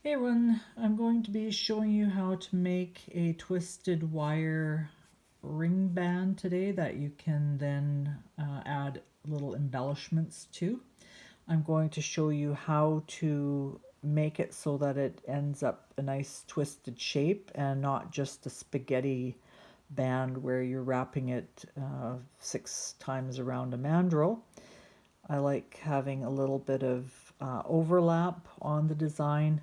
Hey everyone, I'm going to be showing you how to make a twisted wire ring band today that you can then add little embellishments to. I'm going to show you how to make it so that it ends up a nice twisted shape and not just a spaghetti band where you're wrapping it 6 times around a mandrel. I like having a little bit of overlap on the design.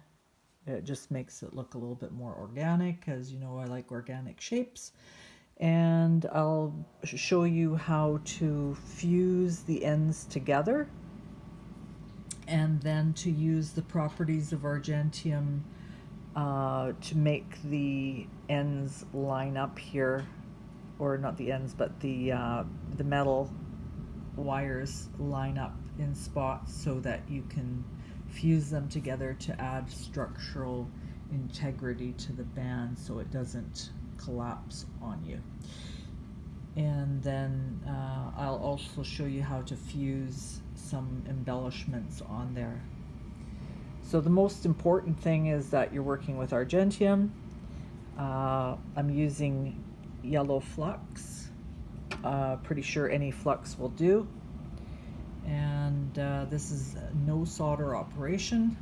It just makes it look a little bit more organic, as you know I like organic shapes. And I'll show you how to fuse the ends together and then to use the properties of Argentium to make the ends line up here, or not the ends, but the metal wires line up in spots so that you can fuse them together to add structural integrity to the band so it doesn't collapse on you. And then I'll also show you how to fuse some embellishments on there. So the most important thing is that you're working with Argentium. I'm using yellow flux. Pretty sure any flux will do. And this is no solder operation.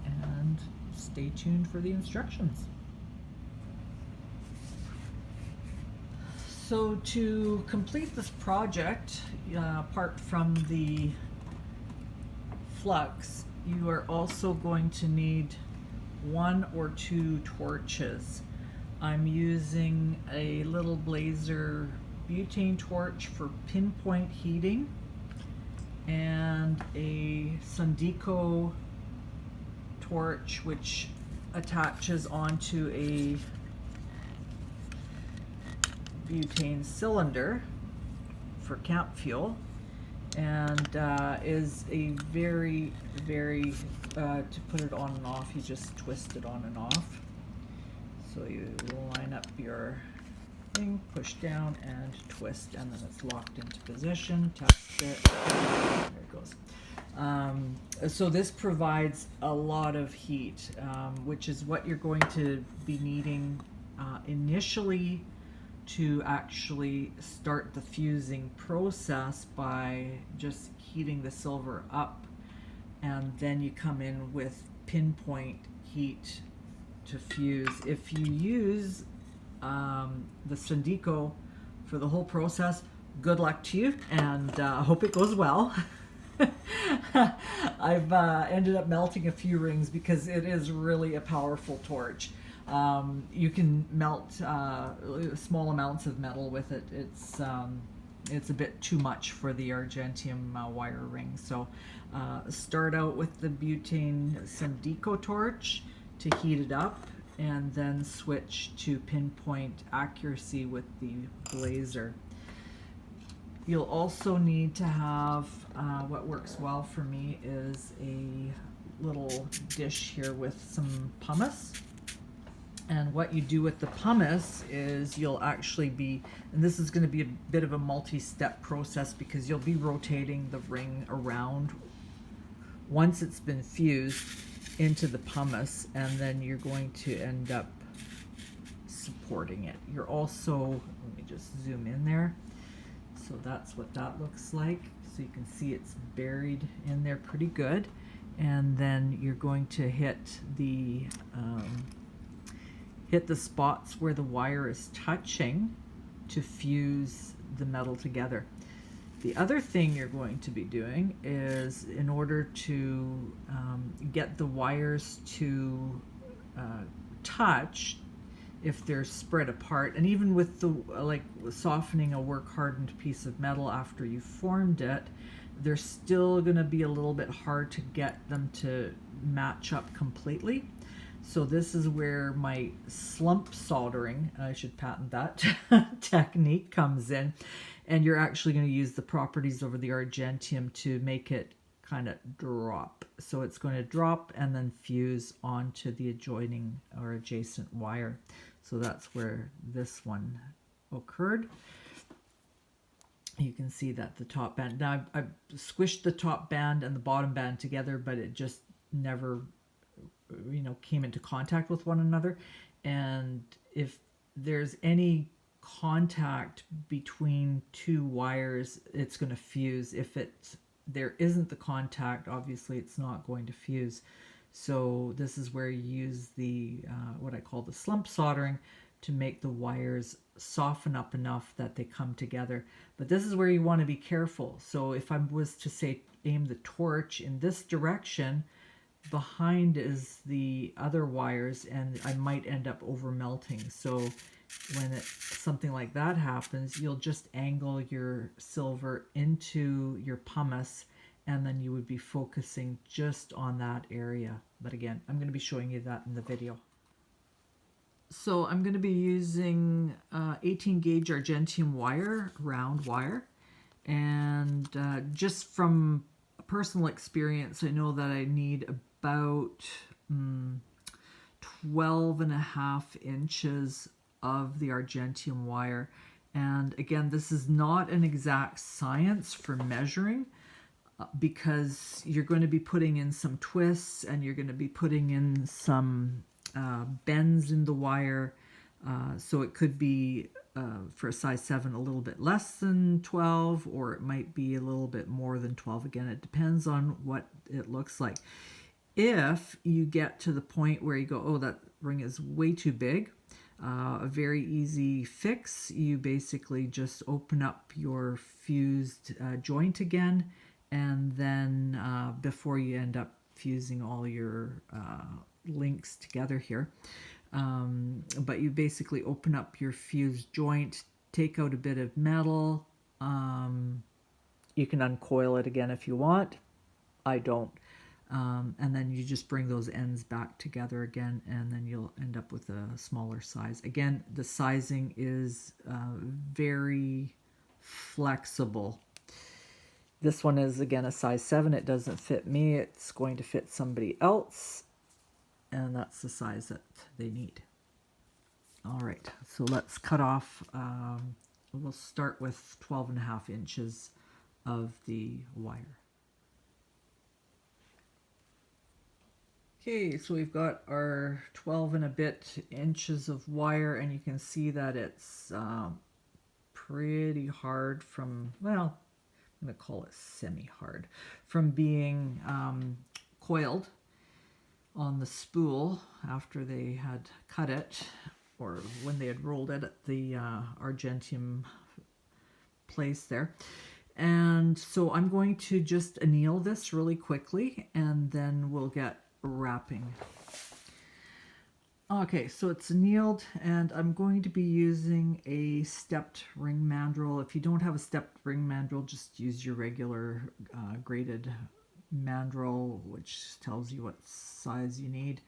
And stay tuned for the instructions. So to complete this project, apart from the flux, you are also going to need 1 or 2 torches. I'm using a little Blazer butane torch for pinpoint heating and a Sundico torch which attaches onto a butane cylinder for camp fuel, and is a very to put it on and off, you just twist it on and off. So you line up your thing, push down and twist, and then it's locked into position. Test it. There it goes. So this provides a lot of heat, which is what you're going to be needing initially to actually start the fusing process by just heating the silver up, and then you come in with pinpoint heat to fuse. If you use the Syndico for the whole process, good luck to you, and hope it goes well. I've ended up melting a few rings because it is really a powerful torch. You can melt small amounts of metal with it. It's a bit too much for the Argentium wire ring. So start out with the butane Syndico torch to heat it up, and then switch to pinpoint accuracy with the Blazer. You'll also need to have, what works well for me is a little dish here with some pumice. And what you do with the pumice is you'll actually be, and this is going to be a bit of a multi-step process because you'll be rotating the ring around once it's been fused into the pumice, and then you're going to end up supporting it. You're also, let me just zoom in there. So that's what that looks like. So you can see it's buried in there pretty good. And then you're going to hit the spots where the wire is touching to fuse the metal together. The other thing you're going to be doing is, in order to get the wires to touch, if they're spread apart, and even with the like softening a work hardened piece of metal after you've formed it, they're still going to be a little bit hard to get them to match up completely. So this is where my slump soldering, I should patent that technique, comes in. And you're actually going to use the properties over the Argentium to make it kind of drop. So it's going to drop and then fuse onto the adjoining or adjacent wire. So that's where this one occurred. You can see that the top band, now I've squished the top band and the bottom band together, but it just never, came into contact with one another. And if there's any contact between two wires, it's going to fuse. If there isn't the contact, obviously it's not going to fuse. So this is where you use the what I call the slump soldering to make the wires soften up enough that they come together. But this is where you want to be careful. So if I was to say aim the torch in this direction, behind is the other wires, and I might end up over melting. So when something like that happens, you'll just angle your silver into your pumice, and then you would be focusing just on that area. But again, I'm going to be showing you that in the video. So I'm going to be using 18 gauge Argentium wire, round wire, and just from personal experience, I know that I need about 12.5 inches of the Argentium wire. And again, this is not an exact science for measuring, because you're going to be putting in some twists, and you're going to be putting in some bends in the wire. So it could be, for a size 7, a little bit less than 12, or it might be a little bit more than 12. Again, it depends on what it looks like. If you get to the point where you go, oh, that ring is way too big, a very easy fix, you basically just open up your fused joint again, and then before you end up fusing all your links together here, but you basically open up your fused joint, take out a bit of metal. You can uncoil it again if you want. I don't. And then you just bring those ends back together again, and then you'll end up with a smaller size. Again, the sizing is very flexible. This one is, again, a size 7. It doesn't fit me. It's going to fit somebody else, and that's the size that they need. All right, so let's cut off. We'll start with 12.5 inches of the wire. Okay, so we've got our 12 and a bit inches of wire, and you can see that it's pretty hard from, well, I'm going to call it semi-hard, from being coiled on the spool after they had cut it, or when they had rolled it at the Argentium place there. And so I'm going to just anneal this really quickly, and then we'll get wrapping. Okay, so it's annealed, and I'm going to be using a stepped ring mandrel. If you don't have a stepped ring mandrel, just use your regular graded mandrel, which tells you what size you need.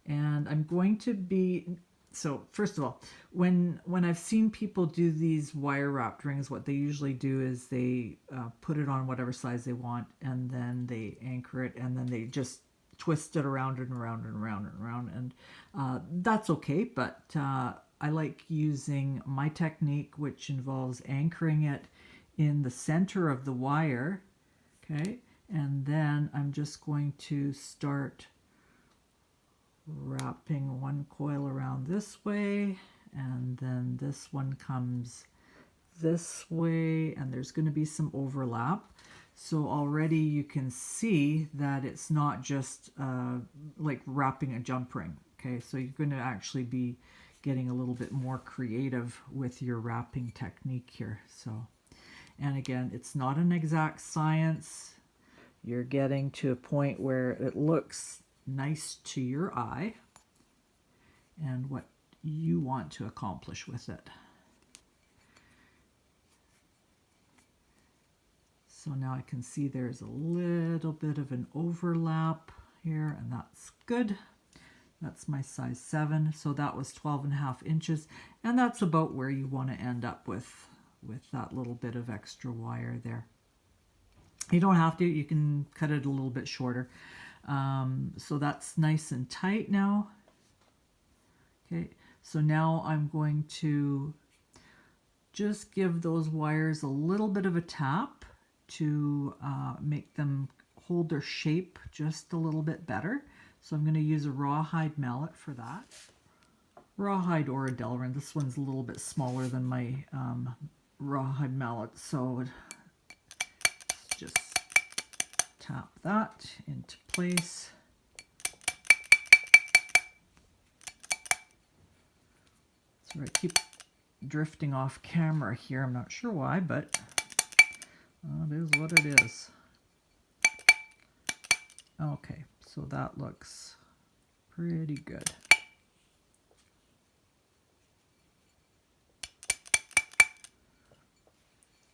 And I'm going to be, so first of all, when I've seen people do these wire wrapped rings, what they usually do is they put it on whatever size they want, and then they anchor it, and then they just twist it around and around and around and around, and that's okay, but I like using my technique, which involves anchoring it in the center of the wire, okay, and then I'm just going to start wrapping one coil around this way, and then this one comes this way, and there's going to be some overlap. So already you can see that it's not just like wrapping a jump ring. Okay, so you're going to actually be getting a little bit more creative with your wrapping technique here. So, and again, it's not an exact science. You're getting to a point where it looks nice to your eye and what you want to accomplish with it. So now I can see there's a little bit of an overlap here, and that's good. That's my size 7. So that was 12.5 inches, and that's about where you want to end up with that little bit of extra wire there. You don't have to, you can cut it a little bit shorter. So that's nice and tight now. Okay, so now I'm going to just give those wires a little bit of a tap to make them hold their shape just a little bit better. So I'm going to use a rawhide mallet for that. Rawhide or a Delrin. This one's a little bit smaller than my rawhide mallet, so just tap that into place. So I keep drifting off camera here. I'm not sure why, but it is what it is. Okay, so that looks pretty good.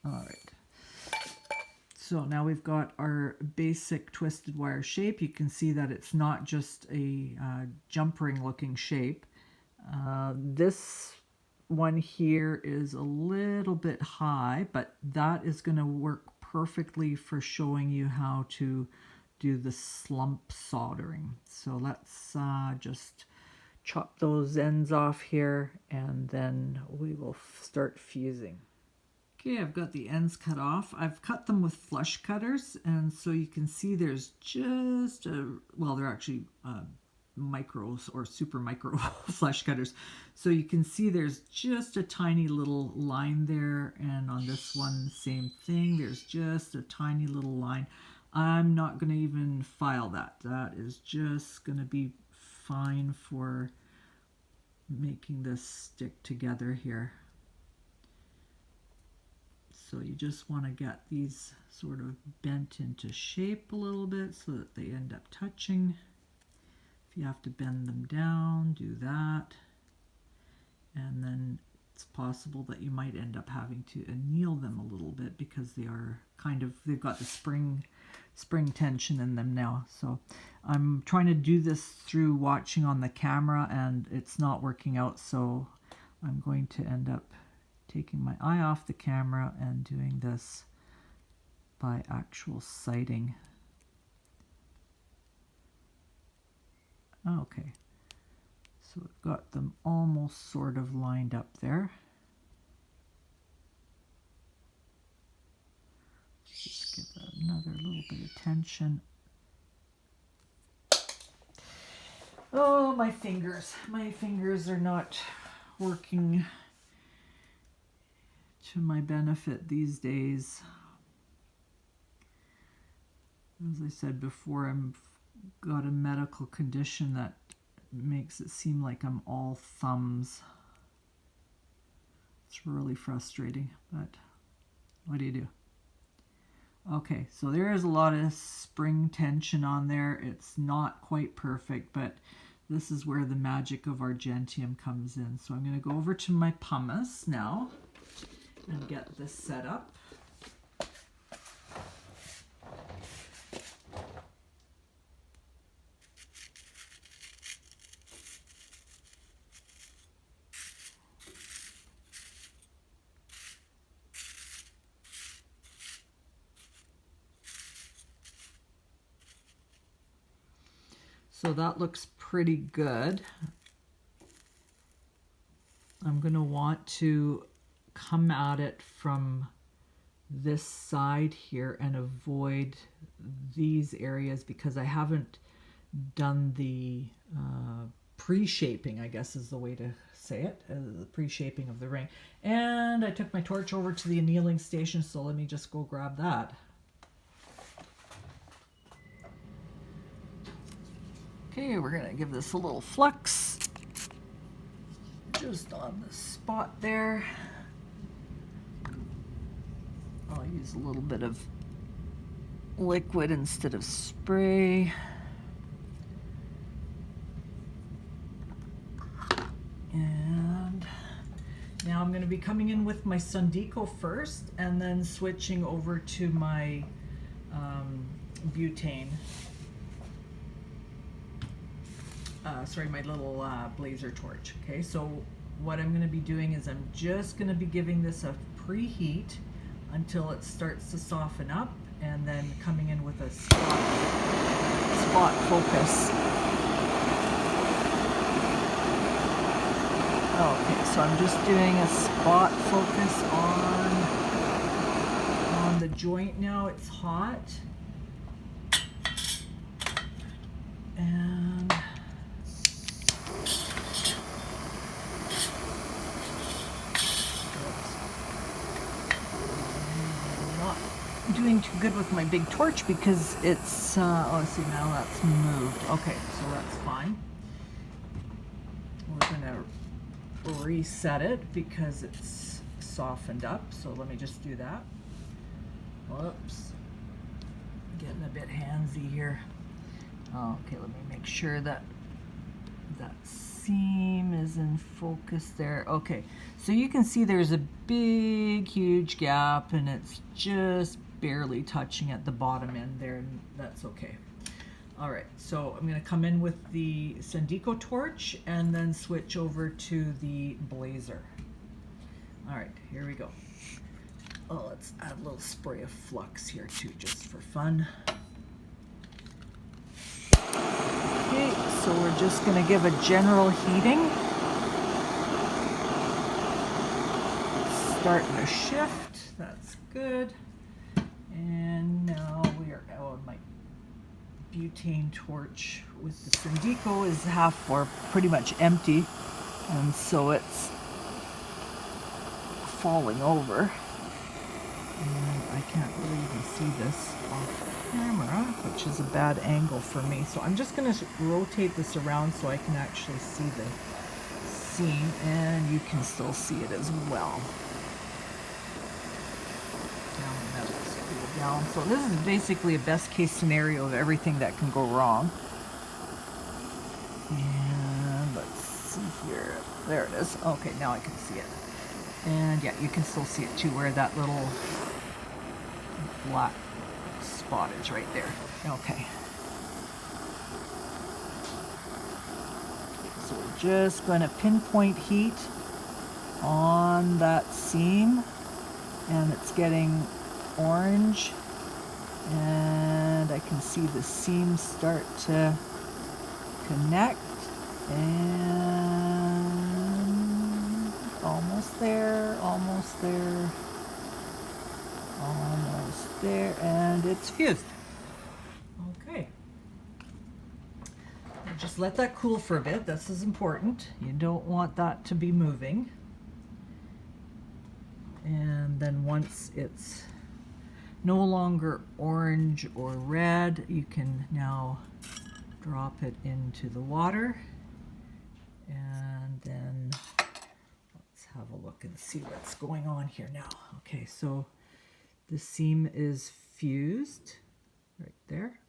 All right. So now we've got our basic twisted wire shape. You can see that it's not just a jump ring looking shape. This one here is a little bit high, but that is going to work perfectly for showing you how to do the slump soldering. So let's just chop those ends off here, and then we will start fusing. Okay, I've got the ends cut off. I've cut them with flush cutters, and so you can see there's just well, they're actually micros or super micro flush cutters. So you can see there's just a tiny little line there, and on this one, same thing. There's just a tiny little line. I'm not going to even file that. That is just going to be fine for making this stick together here. So you just want to get these sort of bent into shape a little bit so that they end up touching. If you have to bend them down, do that. And then it's possible that you might end up having to anneal them a little bit because they are kind of, they've got the spring tension in them now. So I'm trying to do this through watching on the camera, and it's not working out, so I'm going to end up taking my eye off the camera and doing this by actual sighting. Okay, so I've got them almost sort of lined up there. Just give that another little bit of tension. Oh, my fingers. My fingers are not working to my benefit these days. As I said before, I've got a medical condition that makes it seem like I'm all thumbs. It's really frustrating, but what do you do? Okay, so there is a lot of spring tension on there. It's not quite perfect, but this is where the magic of Argentium comes in. So I'm going to go over to my pumice now and get this set up. So that looks pretty good. I'm going to want to come at it from this side here and avoid these areas because I haven't done the pre-shaping, I guess is the way to say it, the pre-shaping of the ring. And I took my torch over to the annealing station, so let me just go grab that. Okay, we're going to give this a little flux just on the spot there. I'll use a little bit of liquid instead of spray. And now I'm going to be coming in with my Sundico first and then switching over to my butane. My little blazer torch. Okay, so what I'm going to be doing is I'm just going to be giving this a preheat until it starts to soften up, and then coming in with a spot focus. Okay, so I'm just doing a spot focus on the joint now. It's hot. And I'm not doing too good with my big torch because it's, oh, see, now that's moved. Okay, so that's fine. We're going to reset it because it's softened up. So let me just do that. Whoops. Getting a bit handsy here. Okay, let me make sure that that seam is in focus there. Okay, so you can see there's a big, huge gap and it's just barely touching at the bottom end there, and that's okay. All right, so I'm going to come in with the Syndico torch and then switch over to the blazer. All right, here we go. Oh, let's add a little spray of flux here too, just for fun. Okay, so we're just going to give a general heating. Starting to shift, that's good. And now we are, oh, my butane torch with the Syndico is half or pretty much empty, and so it's falling over. And I can't really even see this off camera, which is a bad angle for me. So I'm just going to rotate this around so I can actually see the seam, and you can still see it as well. Down. So this is basically a best case scenario of everything that can go wrong. And let's see here. There it is. Okay, now I can see it. And yeah, you can still see it too, where that little black spot is right there. Okay. So we're just going to pinpoint heat on that seam, and it's getting orange, and I can see the seams start to connect, and almost there, almost there, almost there, and it's fused. Okay. Now just let that cool for a bit. This is important. You don't want that to be moving. And then once it's no longer orange or red, you can now drop it into the water, and then let's have a look and see what's going on here now. Okay, so the seam is fused right there,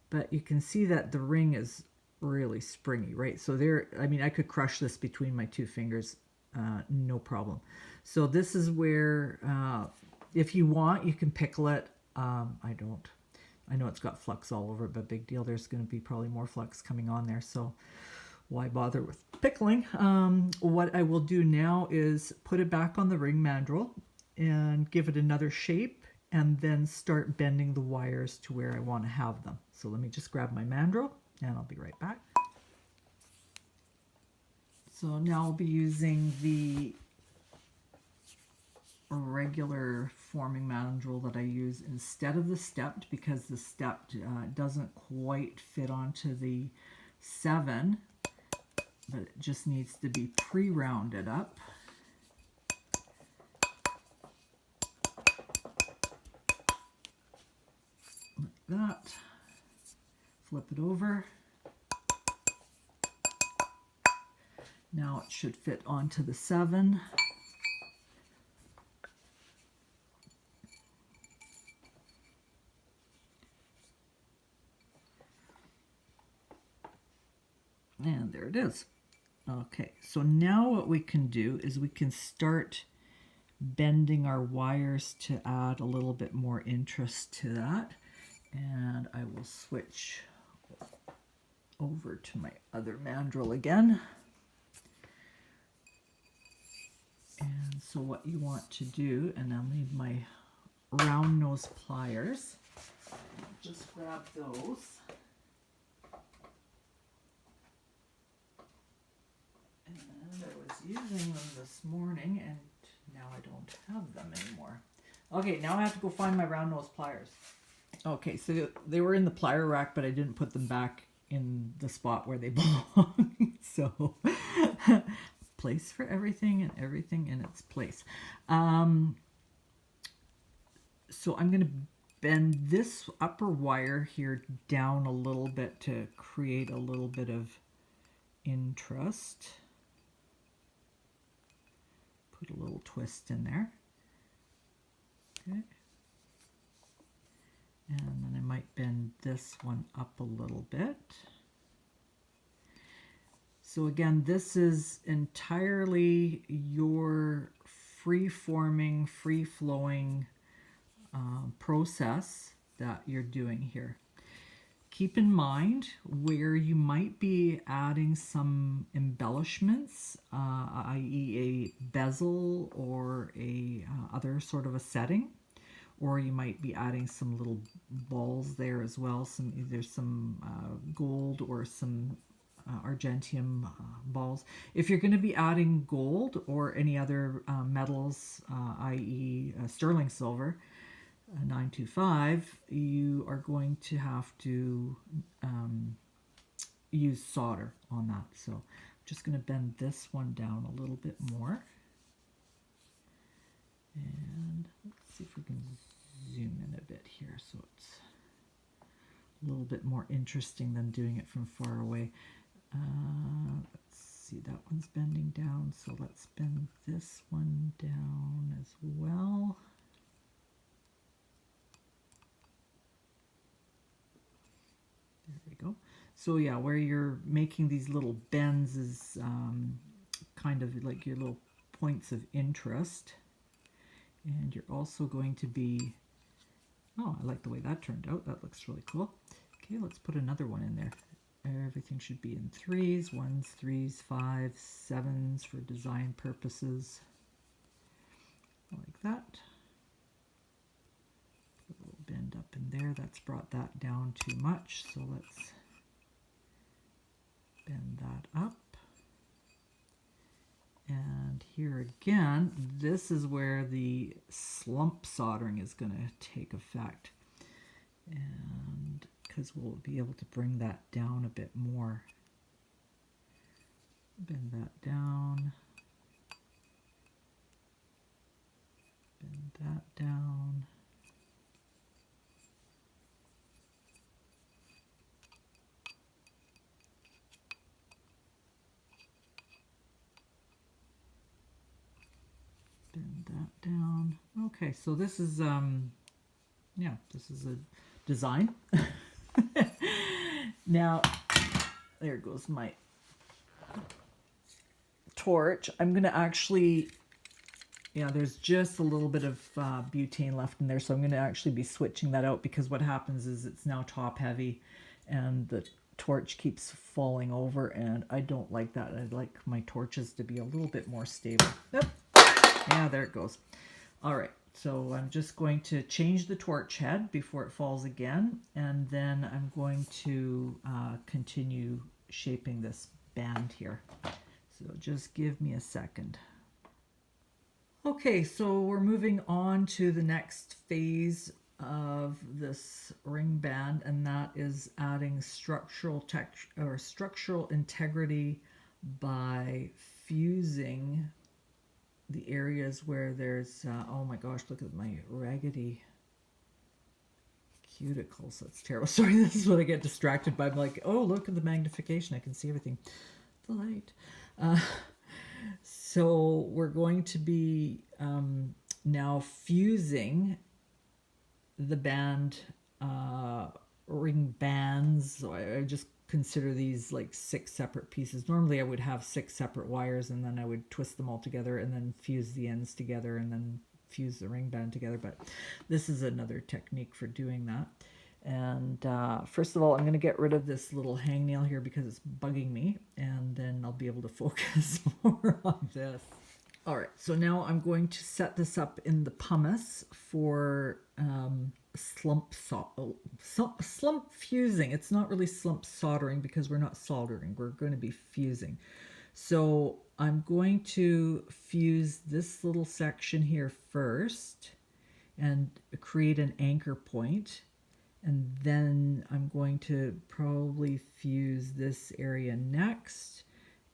but you can see that the ring is really springy, right? So there, I mean, I could crush this between my two fingers, no problem. So this is where, if you want, you can pickle it. I don't. I know it's got flux all over it, but big deal. There's going to be probably more flux coming on there, so why bother with pickling? What I will do now is put it back on the ring mandrel and give it another shape, and then start bending the wires to where I want to have them. So let me just grab my mandrel, and I'll be right back. So now I'll be using the regular forming mandrel that I use instead of the stepped, because the stepped doesn't quite fit onto the 7, but it just needs to be pre-rounded up. Like that. Flip it over. Now it should fit onto the 7. And there it is. Okay, so now what we can do is we can start bending our wires to add a little bit more interest to that. And I will switch over to my other mandrel again. And so what you want to do, and I'll need my round nose pliers, just grab those. using them this morning, and now I don't have them anymore. Okay, now I have to go find my round nose pliers. Okay, so they were in the plier rack, but I didn't put them back in the spot where they belong. So, place for everything and everything in its place. So I'm going to bend this upper wire here down a little bit to create a little bit of interest. Put a little twist in there. Okay. And then I might bend this one up a little bit. So again, this is entirely your free-forming, free-flowing process that you're doing here. Keep in mind where you might be adding some embellishments, i.e. a bezel or a other sort of a setting, or you might be adding some little balls there as well, either some gold or some Argentium balls. If you're going to be adding gold or any other metals, i.e. sterling silver, 925, you are going to have to use solder on that. So I'm just going to bend this one down a little bit more. And let's see if we can zoom in a bit here so it's a little bit more interesting than doing it from far away. Let's see, that one's bending down, so let's bend this one down as well. There we go. So yeah, where you're making these little bends is kind of like your little points of interest. And you're also going to be, oh, I like the way that turned out. That looks really cool. Okay, let's put another one in there. Everything should be in 3s, 1s, 3s, 5s, 7s for design purposes. Like that. Put a little bend up in there. That's brought that down too much, so let's bend that up. And here again, this is where the slump soldering is going to take effect. And because we'll be able to bring that down a bit more. Bend that down. Bend that down. Bend that down. Okay, so this is yeah, this is a design. Now, there goes my torch. I'm going to actually, yeah, there's just a little bit of butane left in there, so I'm going to actually be switching that out because what happens is it's now top heavy and the torch keeps falling over, and I don't like that. I like my torches to be a little bit more stable. Yep. Yeah, there it goes. All right. So I'm just going to change the torch head before it falls again, and then I'm going to continue shaping this band here. So just give me a second. Okay, so we're moving on to the next phase of this ring band, and that is adding structural integrity by fusing the areas where there's, oh my gosh, look at my raggedy cuticles. That's terrible. Sorry, this is what I get distracted by. I'm like, oh, look at the magnification. I can see everything. The light. So we're going to be now fusing the band, ring bands. So I just consider these like 6 separate pieces. Normally I would have 6 separate wires, and then I would twist them all together and then fuse the ends together and then fuse the ring band together, but this is another technique for doing that. And first of all, I'm going to get rid of this little hangnail here because it's bugging me, and then I'll be able to focus more on this. All right, so now I'm going to set this up in the pumice for slump fusing. It's not really slump soldering because we're not soldering. We're going to be fusing. So I'm going to fuse this little section here first and create an anchor point. And then I'm going to probably fuse this area next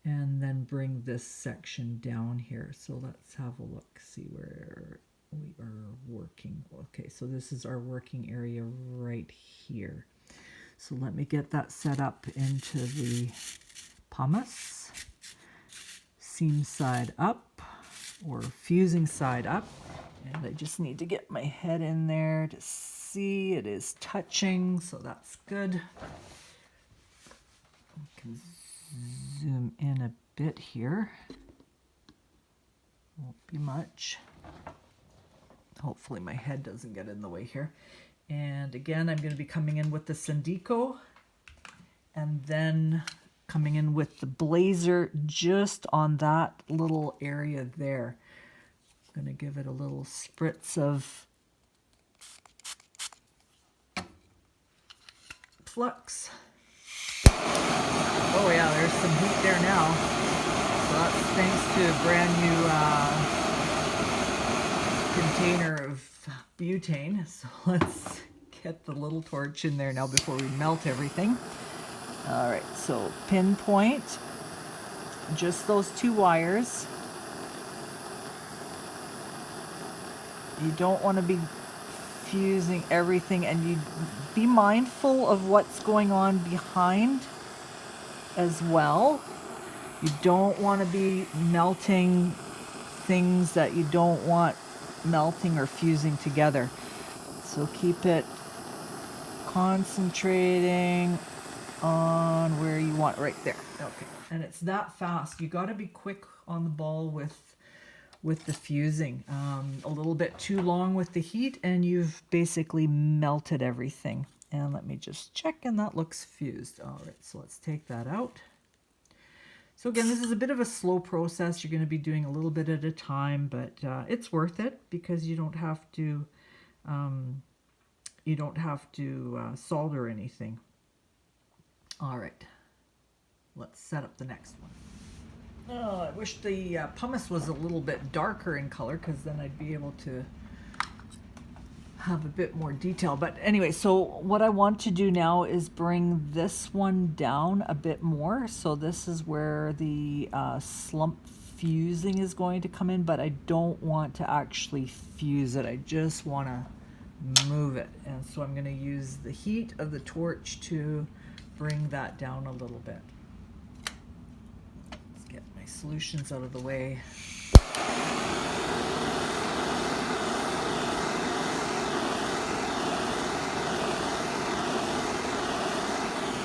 and then bring this section down here. So let's have a look, see where we are working. Okay, so this is our working area right here. So let me get that set up into the pumice. Seam side up or fusing side up. And I just need to get my head in there to see it is touching, so that's good. I can zoom in a bit here. Won't be much. Hopefully my head doesn't get in the way here. And again, I'm going to be coming in with the Syndico and then coming in with the blazer just on that little area there. I'm going to give it a little spritz of flux. Oh yeah, there's some heat there now. So that's thanks to a brand new container of butane. So let's get the little torch in there now before we melt everything. All right, so pinpoint just those two wires. You don't want to be fusing everything, and you be mindful of what's going on behind as well. You don't want to be melting things that you don't want melting or fusing together. So keep it concentrating on where you want, right there. Okay, and it's that fast. You got to be quick on the ball with the fusing. A little bit too long with the heat and you've basically melted everything. And let me just check, and that looks fused. All right, so let's take that out. So again, this is a bit of a slow process. You're going to be doing a little bit at a time, but it's worth it because you don't have to solder anything. All right, let's set up the next one. Oh, I wish the pumice was a little bit darker in color, because then I'd be able to have a bit more detail. But anyway, so what I want to do now is bring this one down a bit more. So this is where the slump fusing is going to come in, but I don't want to actually fuse it. I just want to move it. And so I'm going to use the heat of the torch to bring that down a little bit. Solutions out of the way.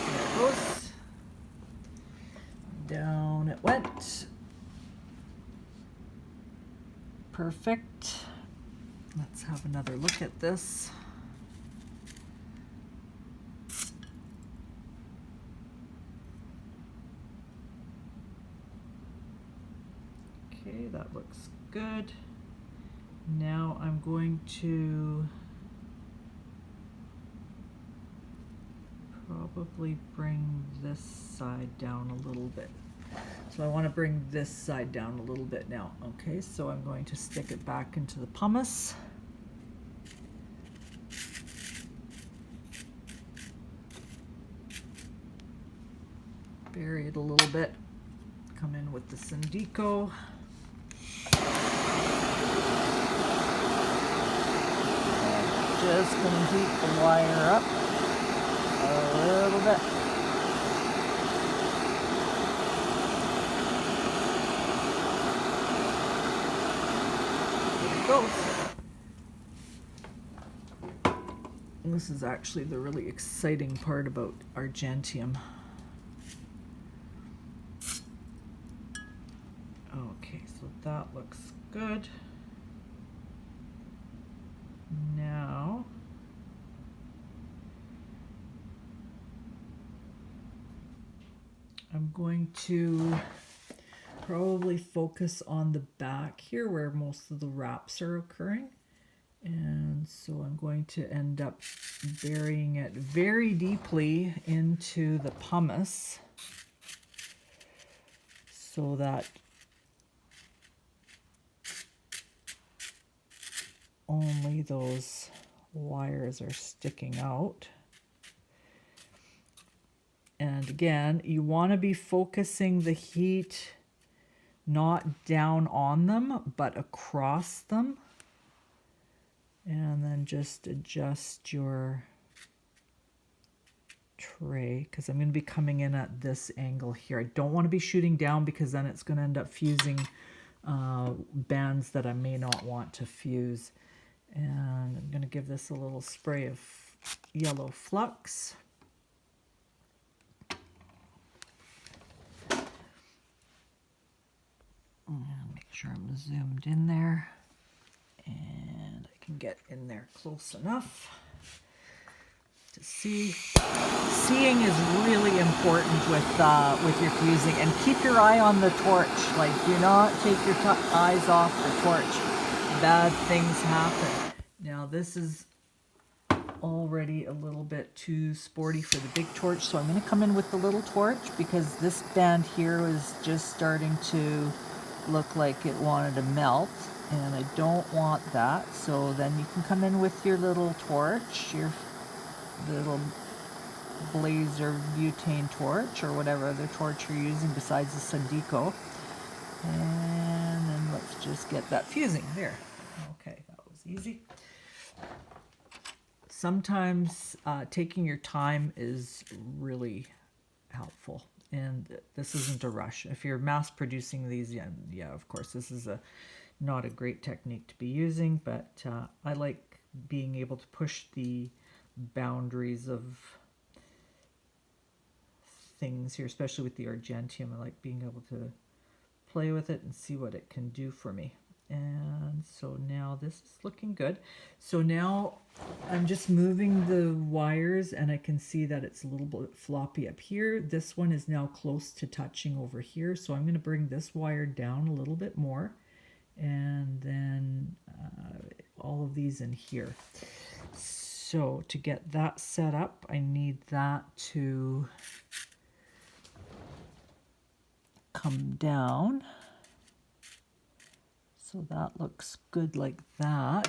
There it goes. Down it went. Perfect. Let's have another look at this. Okay, that looks good. Now I'm going to probably bring this side down a little bit. So I want to bring this side down a little bit now. Okay, so I'm going to stick it back into the pumice. Bury it a little bit. Come in with the Syndico. Just going to heat the wire up a little bit. There it goes. And this is actually the really exciting part about Argentium. Okay, so that looks good. Now, I'm going to probably focus on the back here where most of the wraps are occurring. And so I'm going to end up burying it very deeply into the pumice so that only those wires are sticking out. And again, you want to be focusing the heat not down on them, but across them. And then just adjust your tray, because I'm going to be coming in at this angle here. I don't want to be shooting down because then it's going to end up fusing bands that I may not want to fuse. And I'm going to give this a little spray of yellow flux. And make sure I'm zoomed in there. And I can get in there close enough to see. Seeing is really important with your fusing, and keep your eye on the torch. Like, do not take your eyes off the torch. Bad things happen. Now this is already a little bit too sporty for the big torch, so I'm going to come in with the little torch because this band here is just starting to look like it wanted to melt, and I don't want that. So then you can come in with your little torch, your little blaze or butane torch or whatever other torch you're using besides the Syndico, and then let's just get that fusing there. Okay, that was easy. Sometimes taking your time is really helpful, and this isn't a rush. If you're mass producing these, yeah, of course, this is not a great technique to be using, but I like being able to push the boundaries of things here, especially with the Argentium. I like being able to play with it and see what it can do for me. And so now this is looking good. So now I'm just moving the wires, and I can see that it's a little bit floppy up here. This one is now close to touching over here. So I'm going to bring this wire down a little bit more, and then all of these in here. So to get that set up, I need that to come down. So that looks good like that.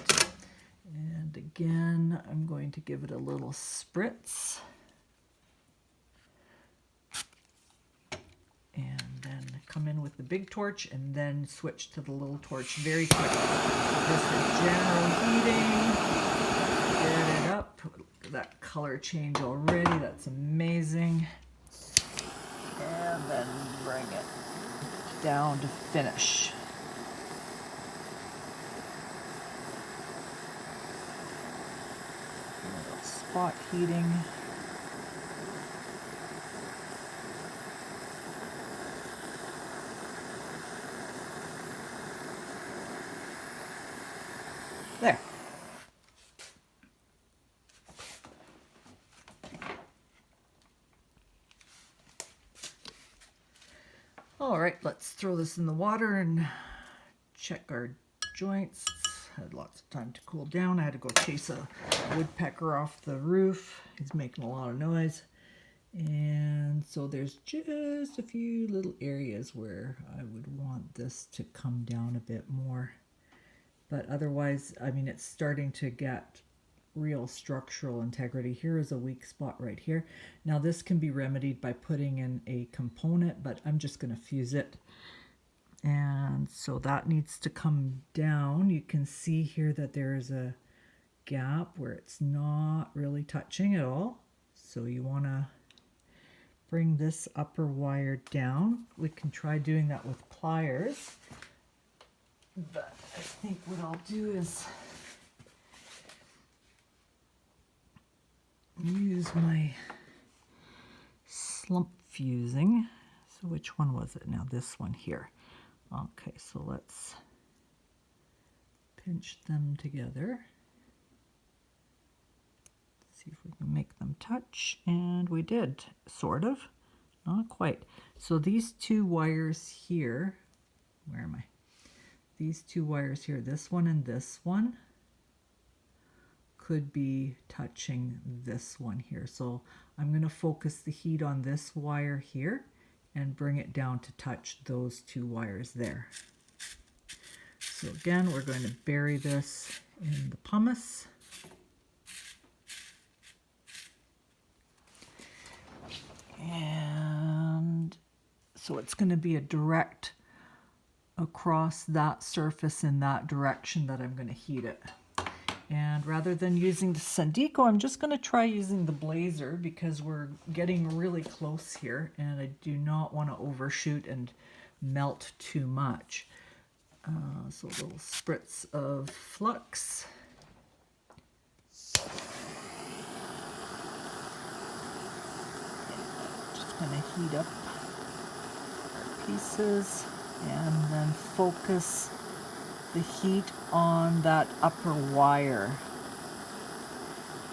And again, I'm going to give it a little spritz. And then come in with the big torch and then switch to the little torch very quickly. Just a general heating. Get it up. Look at that color change already. That's amazing. And then bring it down to finish. Spot heating. There. All right, let's throw this in the water and check our joints. Had lots of time to cool down. I had to go chase a woodpecker off the roof. He's making a lot of noise. And so there's just a few little areas where I would want this to come down a bit more. But otherwise, I mean, it's starting to get real structural integrity. Here is a weak spot right here. Now this can be remedied by putting in a component, but I'm just going to fuse it. And so that needs to come down. You can see here that there's a gap where it's not really touching at all. So you want to bring this upper wire down. We can try doing that with pliers. But I think what I'll do is use my slump fusing. So which one was it now? This one here. Okay, so let's pinch them together. See if we can make them touch, and we did, sort of, not quite. So these two wires here, where am I? These two wires here, this one and this one, could be touching this one here. So I'm going to focus the heat on this wire here and bring it down to touch those two wires there. So again, we're going to bury this in the pumice. And so it's going to be a direct across that surface in that direction that I'm going to heat it. And rather than using the Sandico, I'm just going to try using the blazer because we're getting really close here and I do not want to overshoot and melt too much. So a little spritz of flux. Just going to heat up our pieces and then focus the heat on that upper wire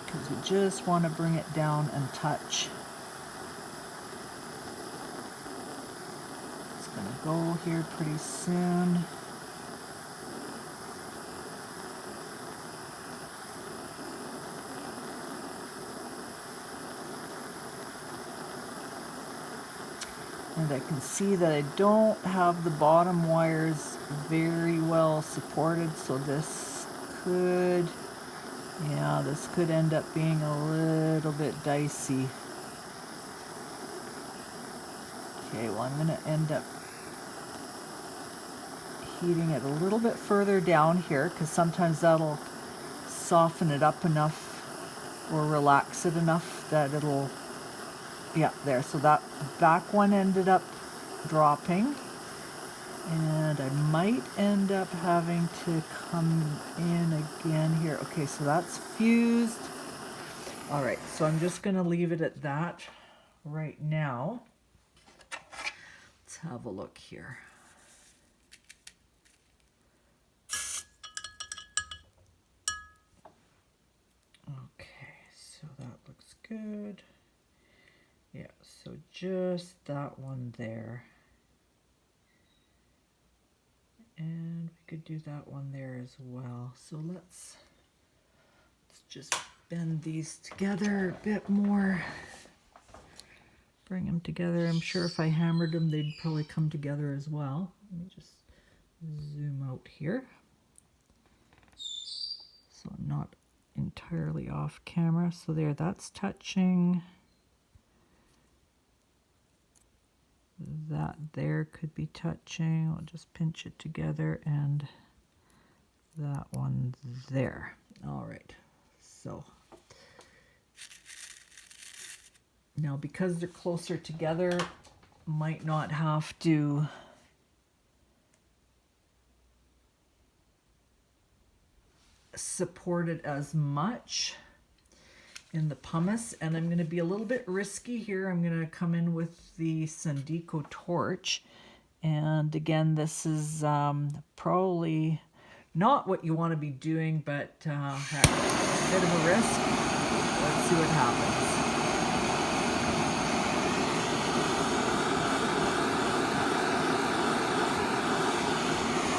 because we just want to bring it down and touch. It's going to go here pretty soon. And I can see that I don't have the bottom wires very well supported, so this could end up being a little bit dicey. Okay, well I'm going to end up heating it a little bit further down here because sometimes that'll soften it up enough or relax it enough that it'll, yeah, there. So that back one ended up dropping and I might end up having to come in again here. Okay, so that's fused. All right, so I'm just going to leave it at that right now. Let's have a look here. Okay, so that looks good. Yeah, so just that one there. And we could do that one there as well. So let's just bend these together a bit more. Bring them together. I'm sure if I hammered them, they'd probably come together as well. Let me just zoom out here. So I'm not entirely off camera. So there, that's touching. That there could be touching. I'll just pinch it together and that one there. All right. So now because they're closer together, might not have to support it as much in the pumice, and I'm going to be a little bit risky here. I'm going to come in with the Sandico torch, and again, this is probably not what you want to be doing, but heck, it's a bit of a risk. Let's see what happens.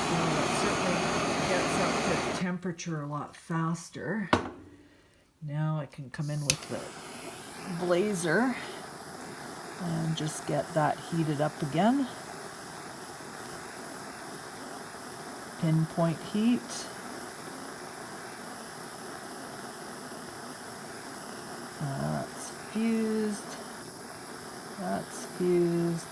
Well, that certainly gets up to temperature a lot faster. Now I can come in with the blazer and just get that heated up again. Pinpoint heat. That's fused. That's fused.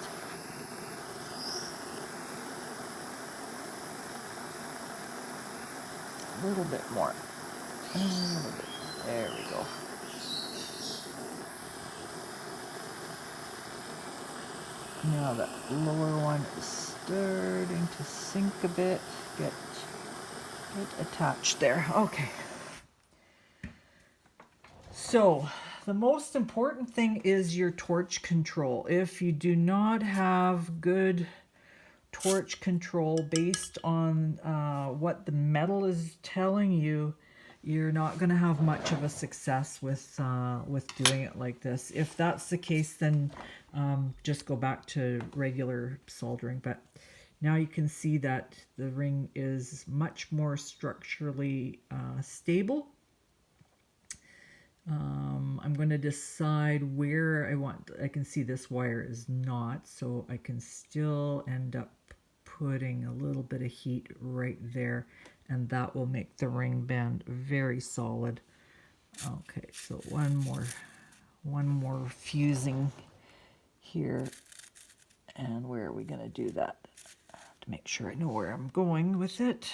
A little bit more. A little bit. There we go. Now that lower one is starting to sink a bit. Get attached there. Okay. So the most important thing is your torch control. If you do not have good torch control based on what the metal is telling you, you're not going to have much of a success with doing it like this. If that's the case, then just go back to regular soldering. But now you can see that the ring is much more structurally stable. I'm going to decide where I can see this wire is not, so I can still end up putting a little bit of heat right there, and that will make the ring band very solid. Okay, so one more fusing here. And where are we going to do that? I have to make sure I know where I'm going with it.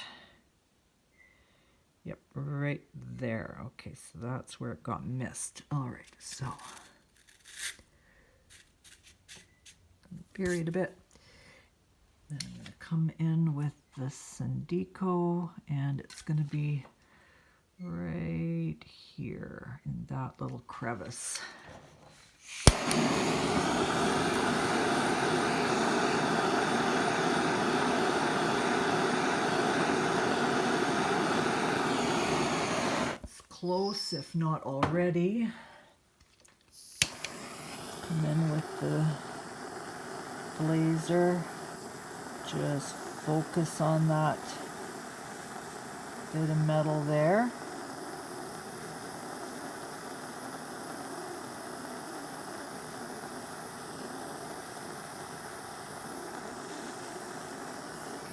Yep, right there. Okay, so that's where it got missed. All right, so bury it a bit. Then I'm going to come in with the Syndico, and it's going to be right here in that little crevice. It's close, if not already. Come in with the laser. Just focus on that bit of metal there.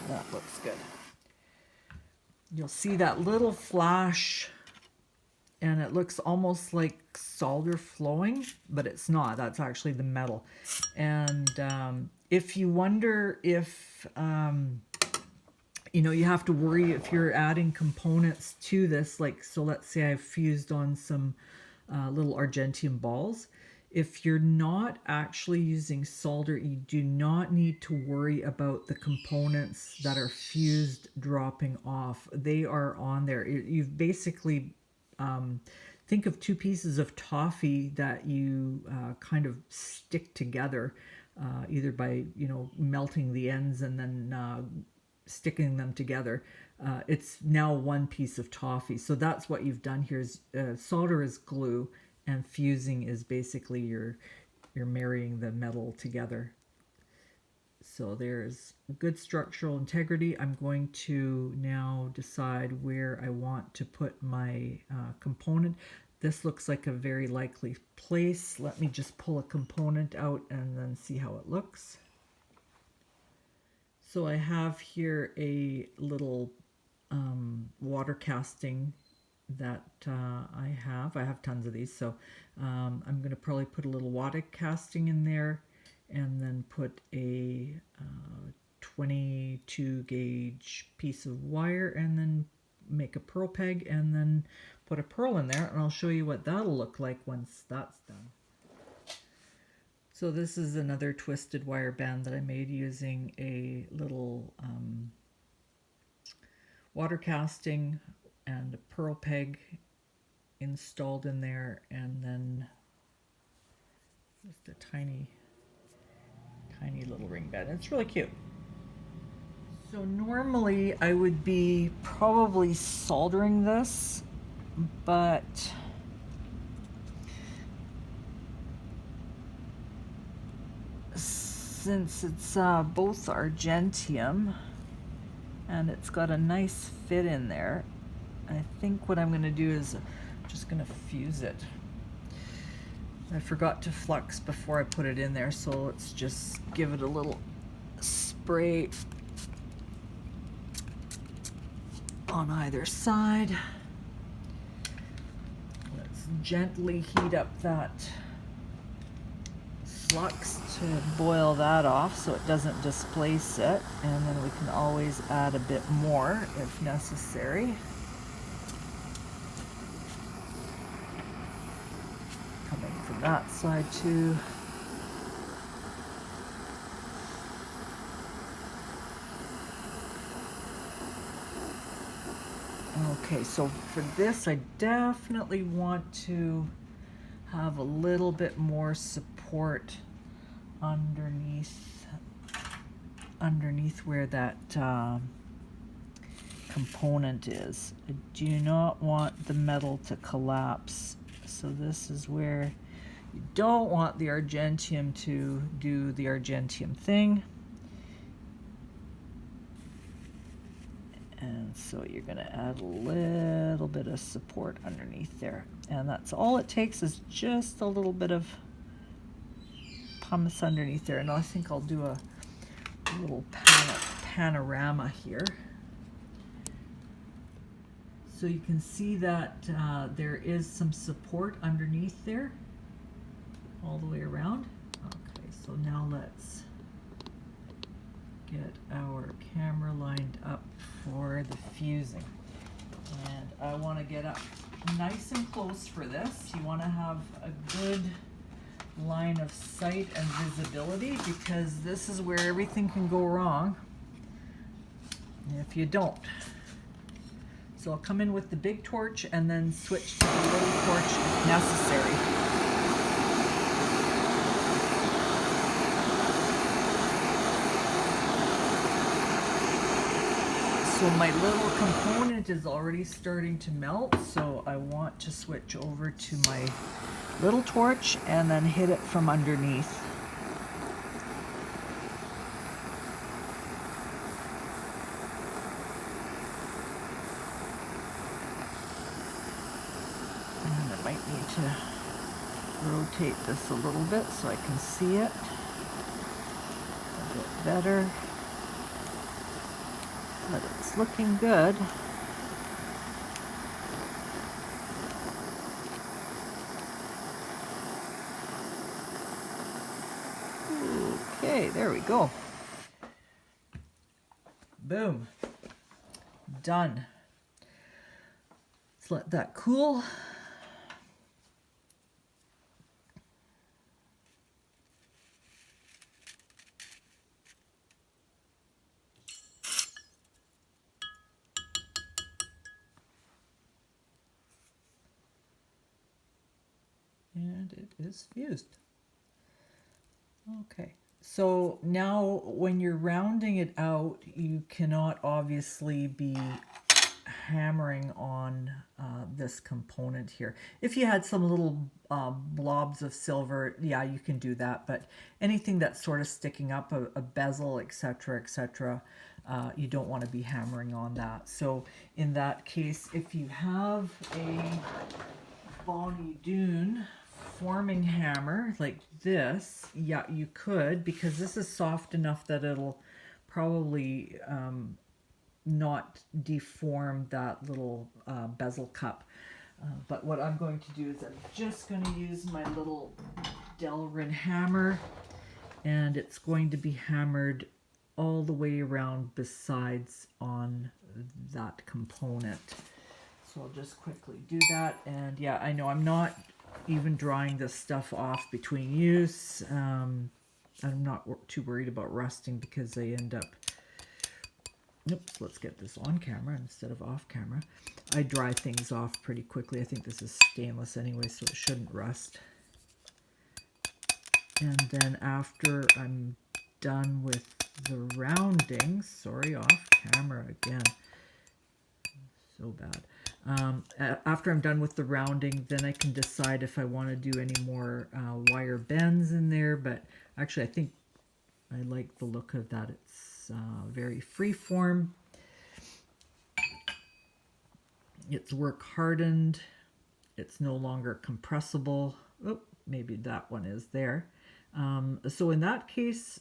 That looks good. You'll see that little flash, and it looks almost like solder flowing, but it's not. That's actually the metal. And if you wonder if, you have to worry if you're adding components to this, like, so let's say I've fused on some little Argentium balls. If you're not actually using solder, you do not need to worry about the components that are fused dropping off. They are on there. You've basically, think of two pieces of toffee that you kind of stick together, either by, melting the ends and then sticking them together. It's now one piece of toffee. So that's what you've done here. Is solder is glue, and fusing is basically you're marrying the metal together. So there's good structural integrity. I'm going to now decide where I want to put my component. This looks like a very likely place. Let me just pull a component out and then see how it looks. So I have here a little water casting that I have tons of these, so I'm going to probably put a little water casting in there, and then put a 22 gauge piece of wire, and then make a pearl peg, and then put a pearl in there, and I'll show you what that'll look like once that's done. So this is another twisted wire band that I made using a little water casting and a pearl peg installed in there, and then just a tiny little ring band. It's really cute. So normally I would be probably soldering this, but since it's both Argentium and it's got a nice fit in there, I think what I'm going to do is just going to fuse it. I forgot to flux before I put it in there, so let's just give it a little spray on either side. Let's gently heat up that flux to boil that off so it doesn't displace it, and then we can always add a bit more if necessary. Coming from that side too. Okay, so for this I definitely want to have a little bit more support underneath where that component is. I do not want the metal to collapse, so this is where you don't want the Argentium to do the Argentium thing. And so you're going to add a little bit of support underneath there. And that's all it takes, is just a little bit of pumice underneath there. And I think I'll do a little panorama here. So you can see that there is some support underneath there all the way around. Okay, so now let's get our camera lined up for the fusing. And I want to get up nice and close for this. You want to have a good line of sight and visibility, because this is where everything can go wrong if you don't. So I'll come in with the big torch and then switch to the little torch if necessary. So my little component is already starting to melt, so I want to switch over to my little torch and then hit it from underneath. And I might need to rotate this a little bit so I can see it a bit better. But it's looking good. Okay, there we go. Boom. Done. Let's let that cool. And it is fused. Okay, so now when you're rounding it out, you cannot obviously be hammering on this component here. If you had some little blobs of silver, yeah, you can do that, but anything that's sort of sticking up, a bezel, etc., etc., you don't want to be hammering on that. So in that case, if you have a Bonnie Doon forming hammer like this, yeah, you could, because this is soft enough that it'll probably not deform that little bezel cup. But what I'm going to do is I'm just going to use my little Delrin hammer, and it's going to be hammered all the way around besides on that component. So I'll just quickly do that. And yeah, I know I'm not even drying this stuff off between use. I'm not too worried about rusting because they end up... Oops, let's get this on camera instead of off camera. I dry things off pretty quickly. I think this is stainless anyway, so it shouldn't rust. And then after I'm done with the rounding, sorry, off camera again, so bad. After I'm done with the rounding, then I can decide if I want to do any more wire bends in there, but actually I think I like the look of that. It's very free form. It's work hardened. It's no longer compressible. Oh, maybe that one is there. So in that case,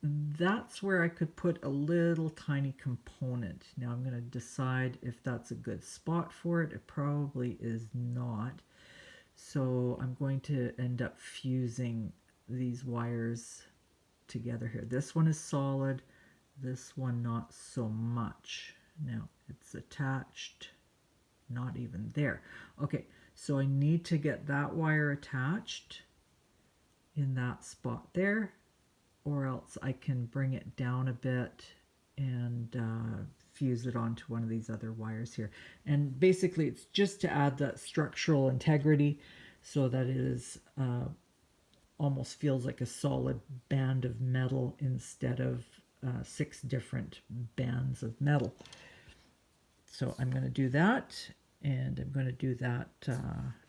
that's where I could put a little tiny component. Now I'm going to decide if that's a good spot for it. It probably is not. So I'm going to end up fusing these wires together here. This one is solid, this one not so much. Now it's attached, not even there. Okay, so I need to get that wire attached in that spot there, or else I can bring it down a bit and fuse it onto one of these other wires here. And basically it's just to add that structural integrity so that it is almost feels like a solid band of metal instead of 6 different bands of metal. So I'm going to do that, and I'm going to do that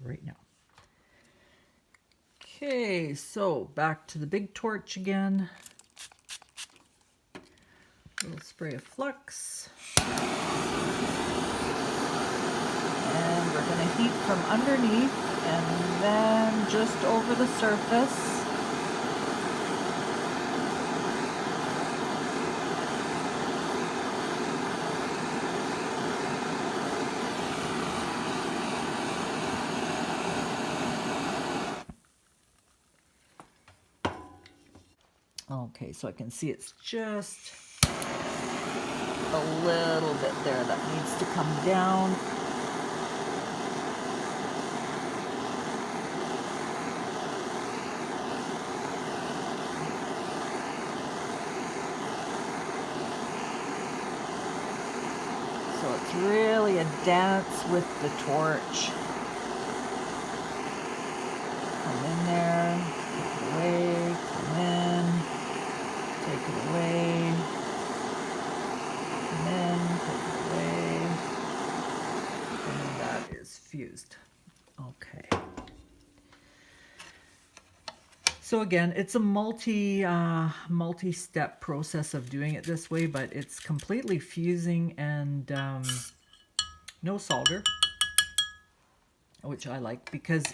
right now. Okay, so back to the big torch again. A little spray of flux. And we're going to heat from underneath and then just over the surface. Okay, so I can see it's just a little bit there that needs to come down. So it's really a dance with the torch. Come in there, take it away, come in, take it away, come in, take it away, and that is fused. Okay. So again, it's a multi-step process of doing it this way, but it's completely fusing and no solder, which I like, because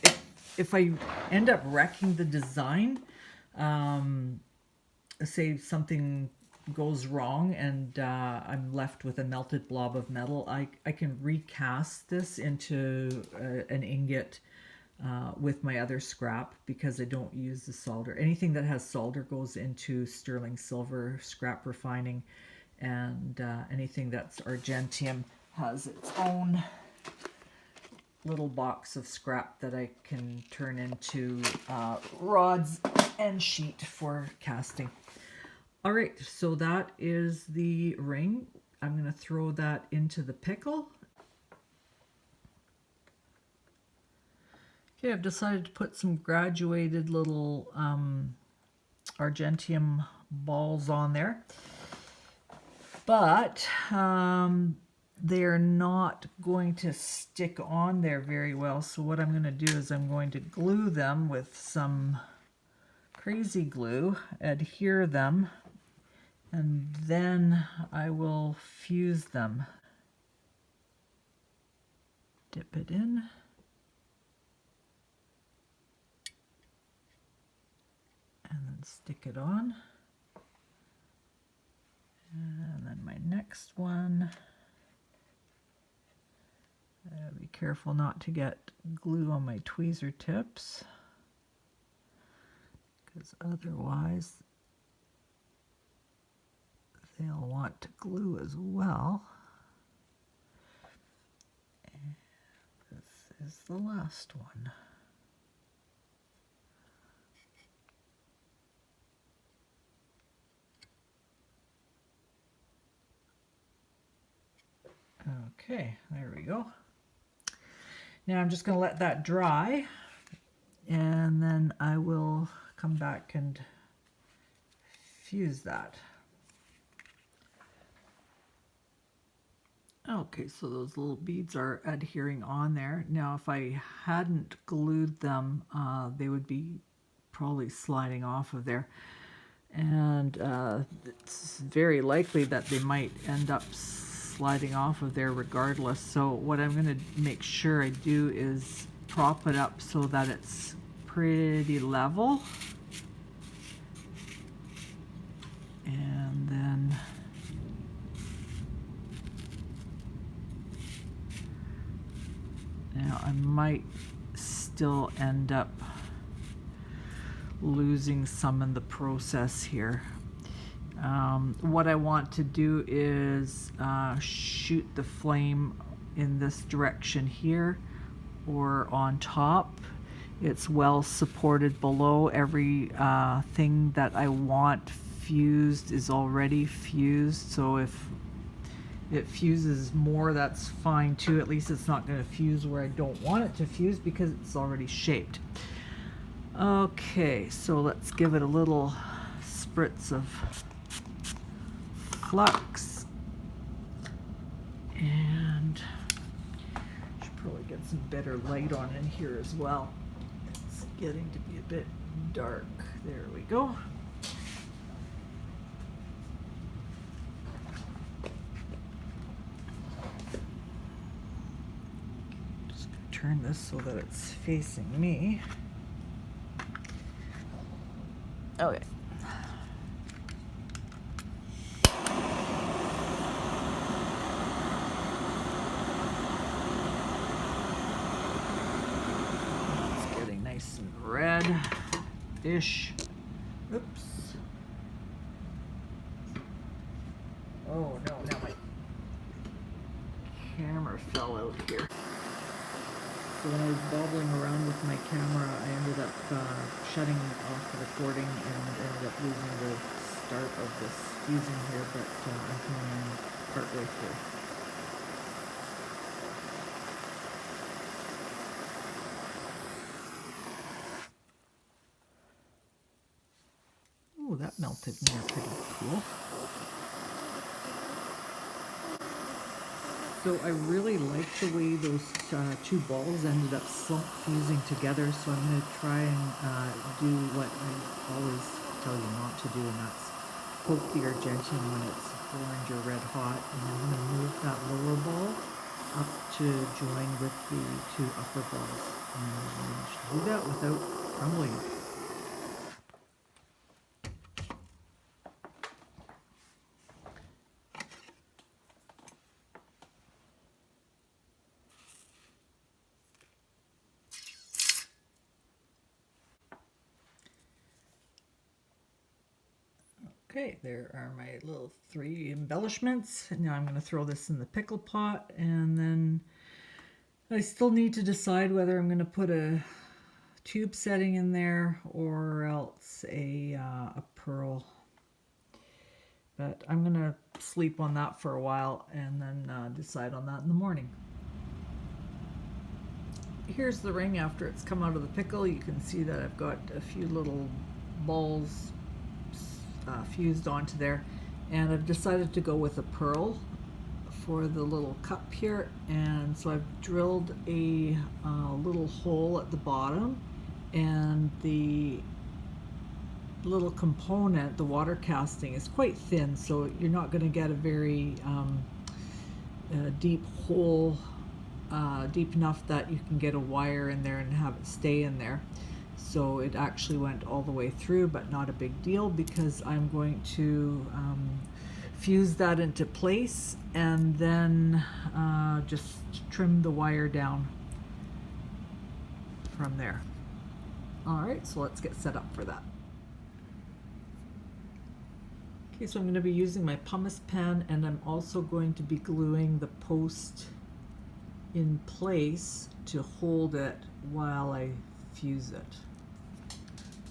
if I end up wrecking the design, say something goes wrong and I'm left with a melted blob of metal, I can recast this into an ingot with my other scrap, because I don't use the solder. Anything that has solder goes into sterling silver scrap refining, and anything that's Argentium has its own little box of scrap that I can turn into rods and sheet for casting. All right, so that is the ring. I'm going to throw that into the pickle. Okay, I've decided to put some graduated little Argentium balls on there, but they're not going to stick on there very well. So what I'm going to do is I'm going to glue them with some crazy glue, adhere them, and then I will fuse them. Dip it in. And then stick it on. And then my next one. Be careful not to get glue on my tweezer tips, because otherwise they'll want to glue as well. And this is the last one. Okay, there we go. Now I'm just going to let that dry, and then I will come back and fuse that. Okay, so those little beads are adhering on there. Now if I hadn't glued them, they would be probably sliding off of there. And it's very likely that they might end up sliding off of there regardless. So what I'm going to make sure I do is prop it up so that it's pretty level. And then now I might still end up losing some in the process here. What I want to do is shoot the flame in this direction here or on top. It's well supported below. Every thing that I want fused is already fused, so if it fuses more, that's fine too. At least it's not going to fuse where I don't want it to fuse because it's already shaped. Okay, so let's give it a little spritz of flux, and should probably get some better light on in here as well. It's getting to be a bit dark. There we go. Just gonna turn this so that it's facing me. Okay. It's getting nice and red-ish. Oops. So when I was bobbling around with my camera, I ended up shutting off the recording and ended up losing the start of this fusing here, but I'm coming partway through. Oh, that melted in there pretty cool. So I really like the way those two balls ended up fusing together, so I'm going to try and do what I always tell you not to do, and that's poke the Argentium when it's orange or red hot, and I'm going to move that lower ball up to join with the two upper balls, and do that without crumbling it. Okay, there are my little 3 embellishments. Now I'm going to throw this in the pickle pot, and then I still need to decide whether I'm going to put a tube setting in there or else a pearl. But I'm going to sleep on that for a while and then decide on that in the morning. Here's the ring after it's come out of the pickle. You can see that I've got a few little balls fused onto there, and I've decided to go with a pearl for the little cup here, and so I've drilled a little hole at the bottom, and the little component, the water casting, is quite thin, so you're not going to get a very deep hole, deep enough that you can get a wire in there and have it stay in there. So it actually went all the way through, but not a big deal because I'm going to fuse that into place and then just trim the wire down from there. All right, so let's get set up for that. Okay, so I'm going to be using my pumice pen, and I'm also going to be gluing the post in place to hold it while I fuse it,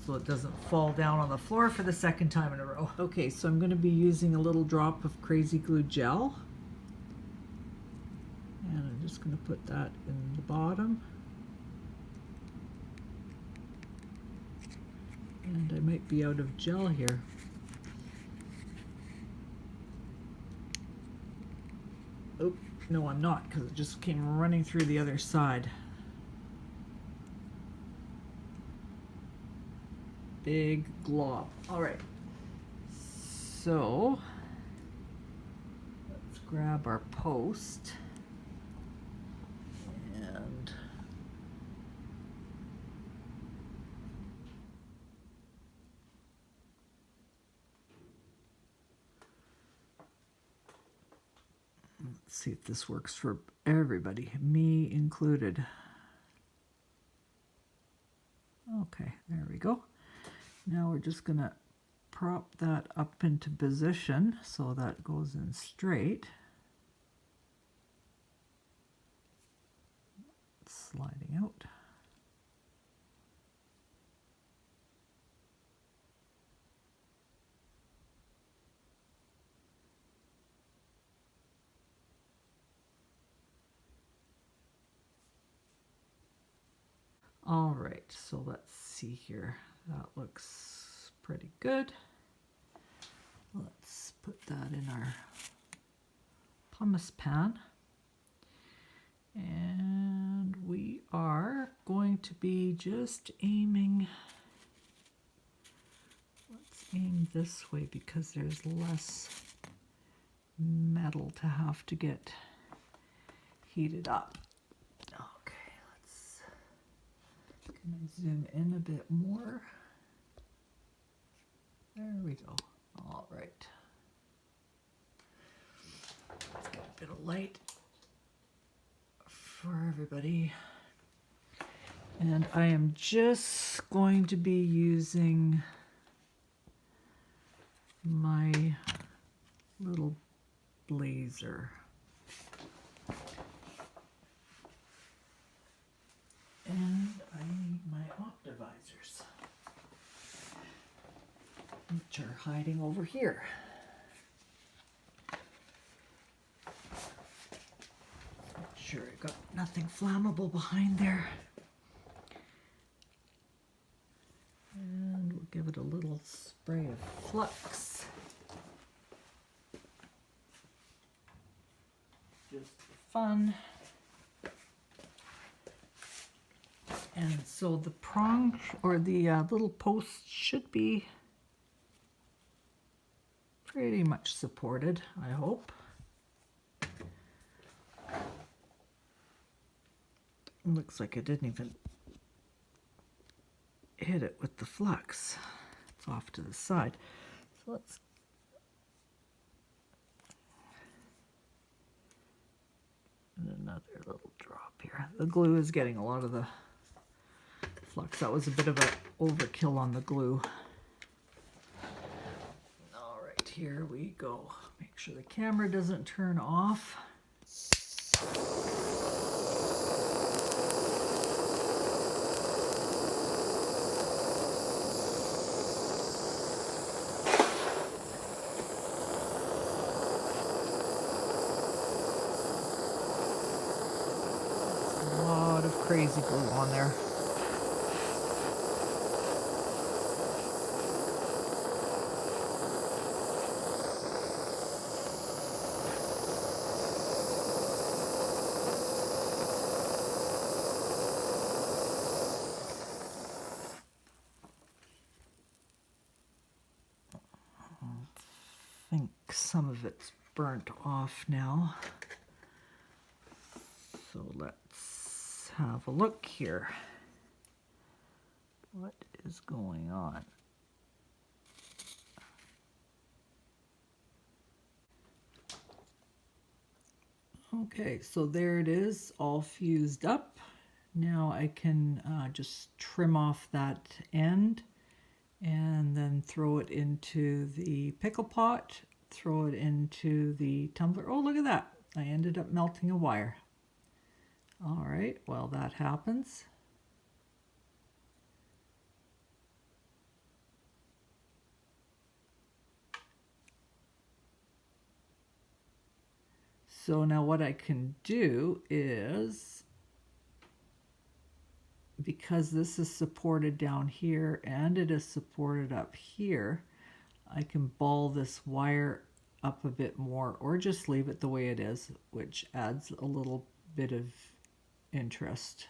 so it doesn't fall down on the floor for the second time in a row. Okay, so I'm going to be using a little drop of crazy glue gel, and I'm just going to put that in the bottom, and I might be out of gel here. Oh, no, I'm not, because it just came running through the other side. Big glob. All right, so let's grab our post and let's see if this works for everybody, me included. Okay, there we go. Now we're just going to prop that up into position so that goes in straight. Sliding out. All right, so let's see here. That looks pretty good. Let's put that in our pumice pan. And we are going to be just aiming, let's aim this way because there's less metal to have to get heated up. Okay, can I zoom in a bit more? There we go. All right. Let's get a bit of light for everybody. And I am just going to be using my little blazer. which are hiding over here. Make sure I got nothing flammable behind there. And we'll give it a little spray of flux. Just for fun. And so the prong, or the little post, should be pretty much supported, I hope. Looks like I didn't even hit it with the flux. It's off to the side. So let's and another little drop here. The glue is getting a lot of the flux. That was a bit of an overkill on the glue. All right, here we go. Make sure the camera doesn't turn off. A lot of crazy glue on there. I think some of it's burnt off now. So let's have a look here. What is going on? Okay, so there it is, all fused up. Now I can just trim off that end and then throw it into the pickle pot, throw it into the tumbler. Oh, look at that. I ended up melting a wire. All right, well, that happens. So now what I can do is, because this is supported down here and it is supported up here, I can ball this wire up a bit more or just leave it the way it is, which adds a little bit of interest.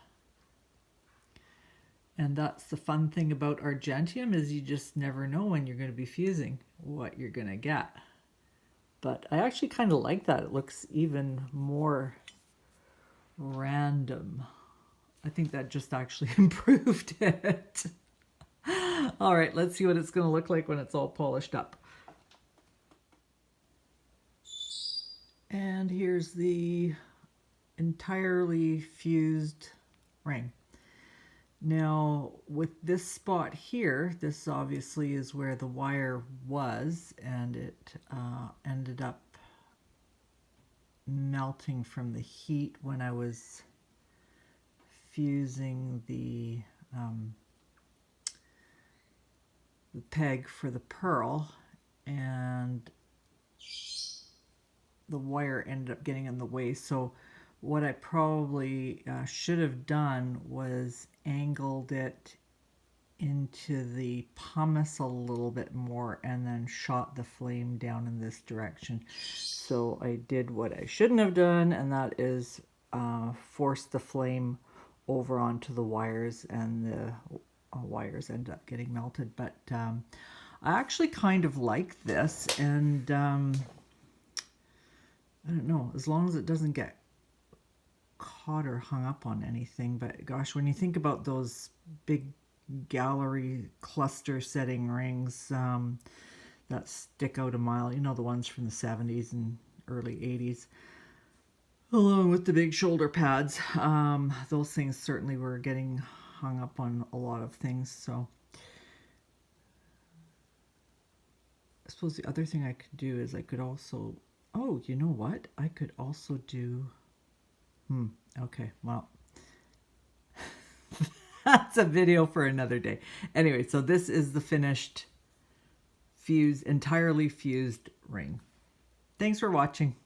And that's the fun thing about Argentium, is you just never know when you're going to be fusing what you're going to get. But I actually kind of like that. It looks even more random. I think that just actually improved it. All right, let's see what it's going to look like when it's all polished up. And here's the entirely fused ring. Now, with this spot here, this obviously is where the wire was, and it ended up melting from the heat when I was fusing the peg for the pearl, and the wire ended up getting in the way. So what I probably should have done was angled it into the pumice a little bit more and then shot the flame down in this direction. So I did what I shouldn't have done, and that is force the flame over onto the wires, and the wires end up getting melted. But I actually kind of like this, and I don't know, as long as it doesn't get caught or hung up on anything. But gosh, when you think about those big gallery cluster setting rings that stick out a mile, you know, the ones from the 70s and early 80s, along with the big shoulder pads, those things certainly were getting hung up on a lot of things. So I suppose the other thing I could do is I could also, oh, you know what? I could also do, okay, well, that's a video for another day. Anyway, so this is the finished entirely fused ring. Thanks for watching.